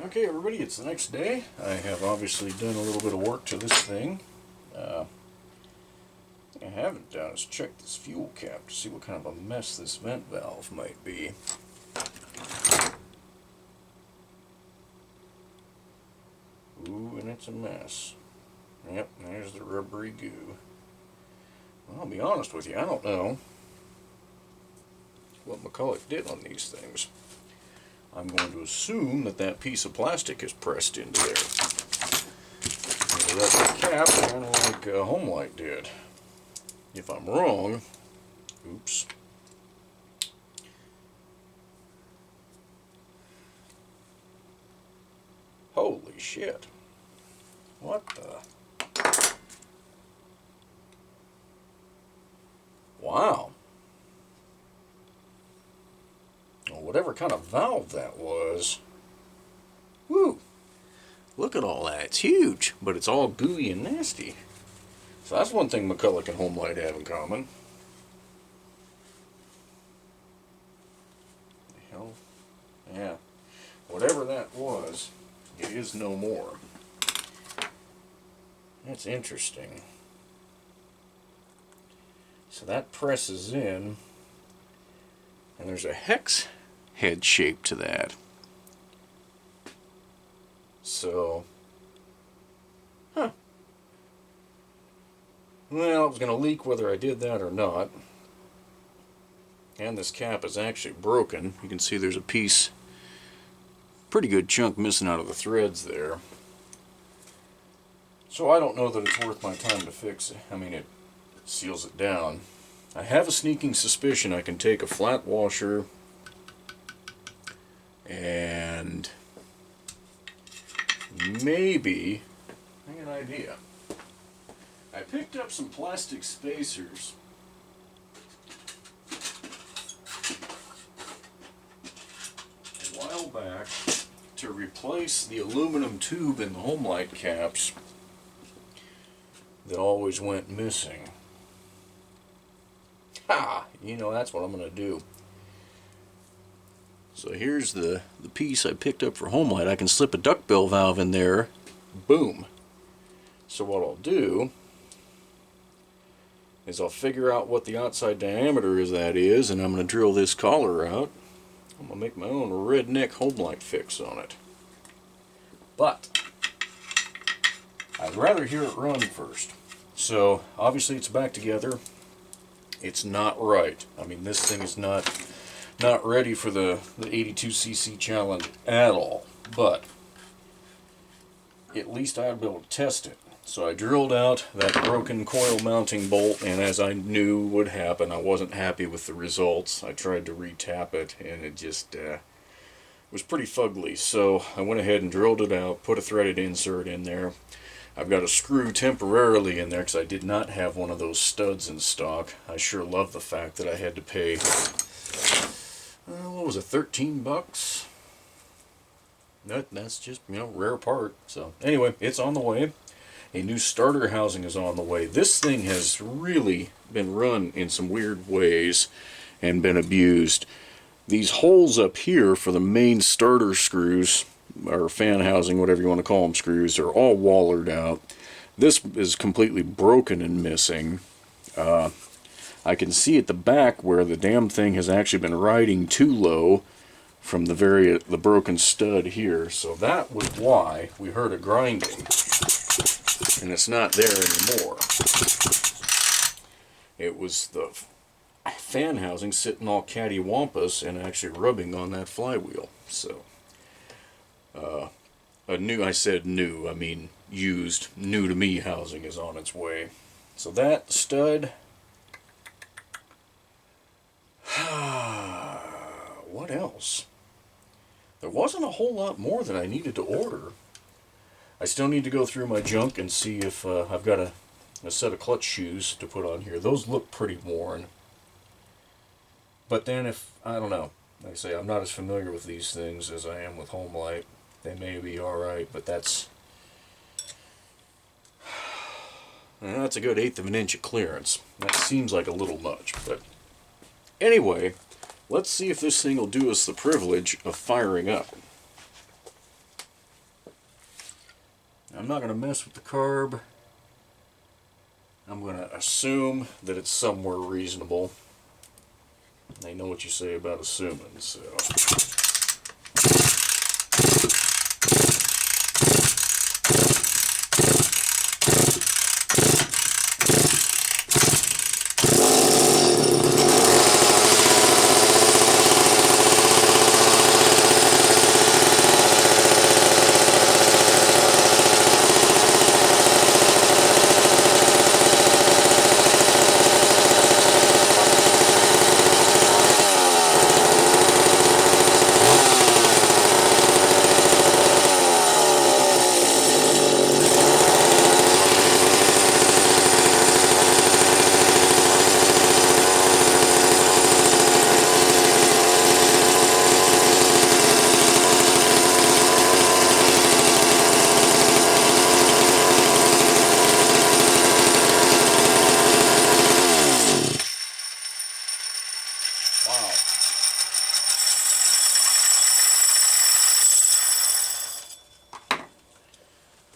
Okay, everybody, it's the next day. I have obviously done a little bit of work to this thing. I haven't done is check this fuel cap to see what kind of a mess this vent valve might be. Ooh, and it's a mess. Yep, there's the rubbery goo. Well, I'll be honest with you, I don't know what McCulloch did on these things. I'm going to assume that that piece of plastic is pressed into there. That's the cap, kind of like Homelight did. If I'm wrong, oops. Holy shit. What the? Wow. Well, whatever kind of valve that was. Woo! Look at all that. It's huge, but it's all gooey and nasty. So that's one thing McCulloch and Homelight have in common. The hell? Yeah. Whatever that was, it is no more. That's interesting. So that presses in, and there's a hex head shape to that. So, huh. Well, it was going to leak whether I did that or not. And this cap is actually broken. You can see there's a piece, pretty good chunk missing out of the threads there. So I don't know that it's worth my time to fix it. I mean, it seals it down. I have a sneaking suspicion I can take a flat washer and maybe, I got an idea. I picked up some plastic spacers a while back to replace the aluminum tube in the Homelight caps that always went missing. Ha! You know, that's what I'm going to do. So here's the piece I picked up for Homelight. I can slip a duckbill valve in there. Boom. So what I'll do is I'll figure out what the outside diameter is that is, and I'm going to drill this collar out. I'm going to make my own redneck Homelight fix on it. But I'd rather hear it run first. So obviously it's back together. It's not right. I mean, this thing is not ready for the 82cc challenge at all. But at least I'd be able to test it. So I drilled out that broken coil mounting bolt, and as I knew would happen, I wasn't happy with the results. I tried to re-tap it, and it just was pretty fugly. So I went ahead and drilled it out, put a threaded insert in there. I've got a screw temporarily in there because I did not have one of those studs in stock. I sure love the fact that I had to pay, what was it, 13 bucks? That's just, you know, rare part. So anyway, it's on the way. A new starter housing is on the way. This thing has really been run in some weird ways and been abused. These holes up here for the main starter screws, or fan housing, whatever you want to call them, screws, are all wallered out. This is completely broken and missing. I can see at the back where the damn thing has actually been riding too low from the broken stud here. So that was why we heard a grinding. And it's not there anymore. It was the fan housing sitting all cattywampus and actually rubbing on that flywheel. So a new, I said new, I mean used, new to me housing is on its way. So that stud, what else? There wasn't a whole lot more that I needed to order. I still need to go through my junk and see if I've got a set of clutch shoes to put on here. Those look pretty worn. But then if, I don't know, like I say, I'm not as familiar with these things as I am with Homelight. They may be alright, but that's a good 1/8 of an inch of clearance. That seems like a little much, but anyway, let's see if this thing will do us the privilege of firing up. I'm not going to mess with the carb. I'm going to assume that it's somewhere reasonable. I know what you say about assuming, so.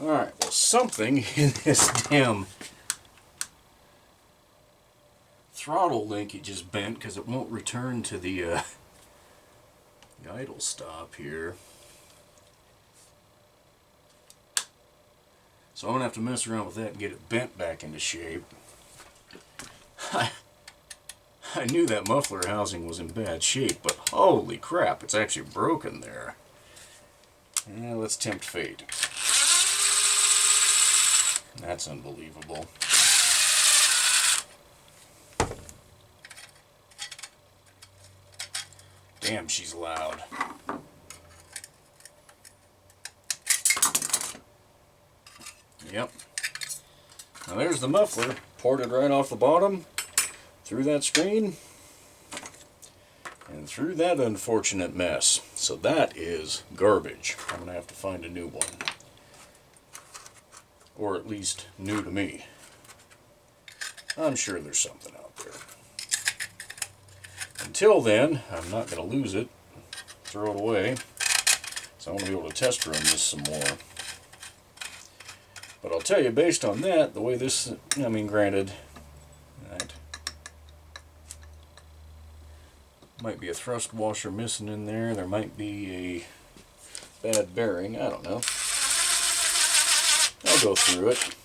Alright, well, something in this damn throttle link it just bent because it won't return to the idle stop here. So I'm going to have to mess around with that and get it bent back into shape. I knew that muffler housing was in bad shape, but holy crap, it's actually broken there. Yeah, let's tempt fate. That's unbelievable. Damn, she's loud. Yep. Now there's the muffler, ported right off the bottom, through that screen, and through that unfortunate mess. So that is garbage. I'm going to have to find a new one. Or at least new to me. I'm sure there's something out there. Until then, I'm not going to lose it, throw it away. So I want to be able to test run this some more. But I'll tell you, based on that, the way this, I mean, granted, that might be a thrust washer missing in there. There might be a bad bearing. I don't know. I'll go through it.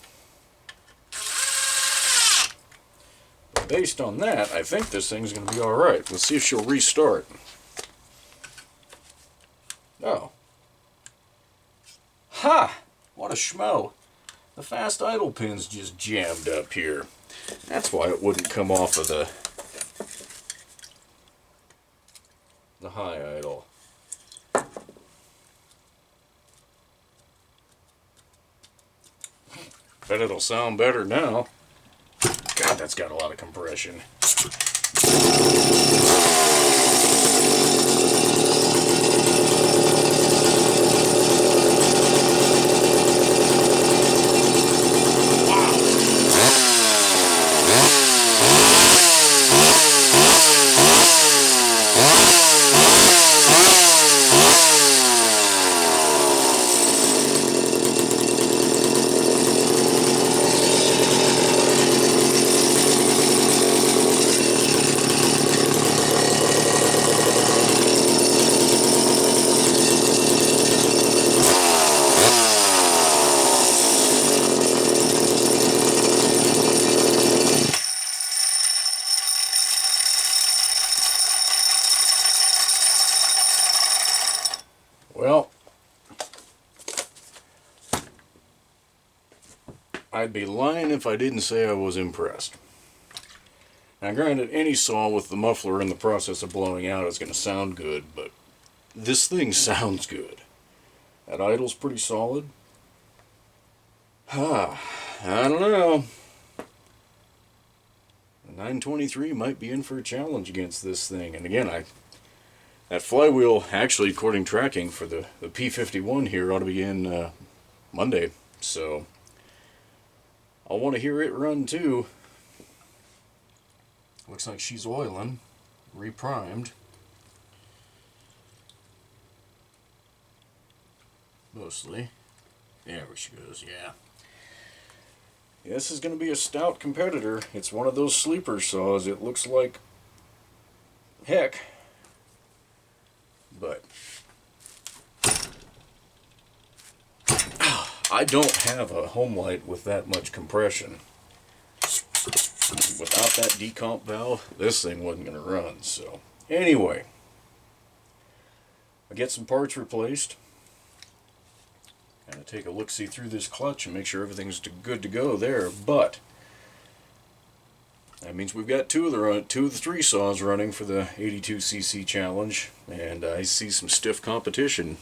But based on that, I think this thing's going to be alright. Let's see if she'll restart. Oh. Ha! What a schmo. The fast idle pin's just jammed up here. That's why it wouldn't come off of the high idle. Bet it'll sound better now. God, that's got a lot of compression. Well, I'd be lying if I didn't say I was impressed. Now granted, any saw with the muffler in the process of blowing out is going to sound good, but this thing sounds good. That idle's pretty solid. I don't know. The 923 might be in for a challenge against this thing. And again, that flywheel, actually, according to tracking for the P81 here, ought to be in Monday. So I'll want to hear it run too. Looks like she's oiling, reprimed. Mostly. There she goes, yeah. This is going to be a stout competitor. It's one of those sleeper saws. It looks like heck, but I don't have a home light with that much compression. Without that decomp valve, this thing wasn't going to run. So anyway, I get some parts replaced. Kind of take a look-see through this clutch and make sure everything's good to go there. But that means we've got two of the three saws running for the 82cc challenge, and I see some stiff competition